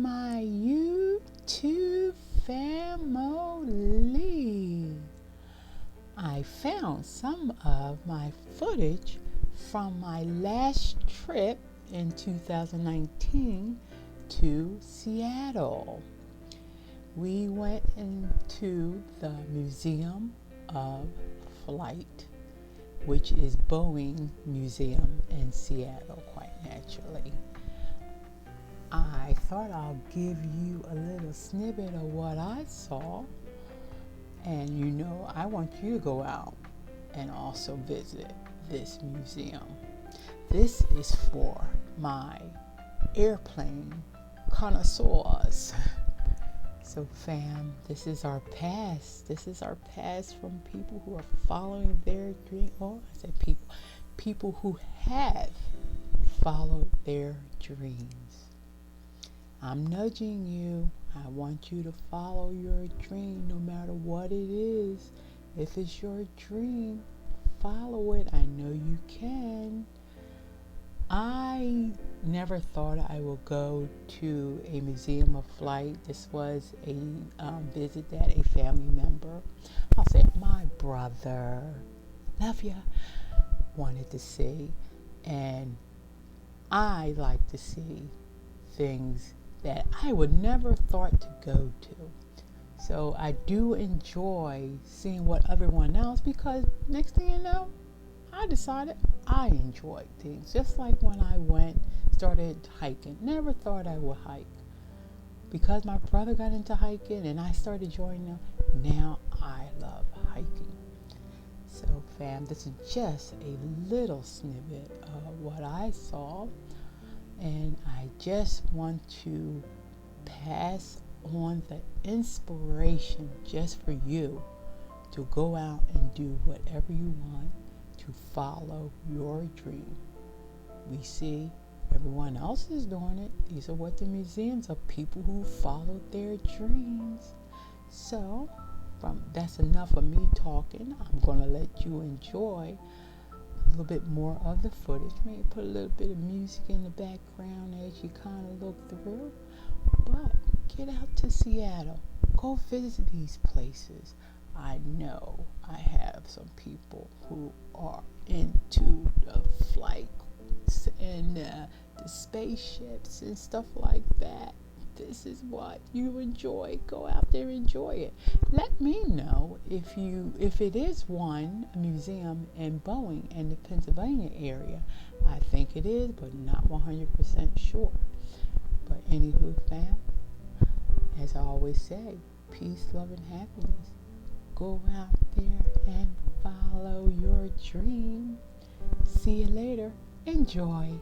my YouTube family. I found some of my footage from my last trip in 2019 to Seattle. We went into the Museum of Flight, which is Boeing Museum in Seattle, quite naturally. I thought I'll give you a little snippet of what I saw, and I want you to go out and also visit this museum. This is for my airplane connoisseurs. So fam, this is our past. This is our past from people who are following their dream. Oh, I said people who have followed their dreams. I'm nudging you. I want you to follow your dream no matter what it is. If it's your dream, follow it. I know you can. I never thought I would go to a museum of flight. This was a visit that a family member, I'll say my brother, love ya, wanted to see. And I like to see things that I would never thought to go to. So I do enjoy seeing what everyone else, because next thing you know, I decided I enjoyed things. Just like when I started hiking. Never thought I would hike. Because my brother got into hiking and I started joining him, now I love hiking. So fam, this is just a little snippet of what I saw. And I just want to pass on the inspiration just for you to go out and do whatever you want to follow your dream. We see everyone else is doing it. These are what the museums are, people who followed their dreams. So that's enough of me talking. I'm going to let you enjoy a little bit more of the footage. Maybe put a little bit of music in the background as you kind of look through. But get out to Seattle. Go visit these places. I know I have some people who are into the flights and the spaceships and stuff like that. This is what you enjoy. Go out there, enjoy it. Let me know if it is a museum in Boeing in the Pennsylvania area. I think it is, but not 100% sure. But anywho, fam, as I always say, peace, love, and happiness. Go out there and follow your dream. See you later. Enjoy.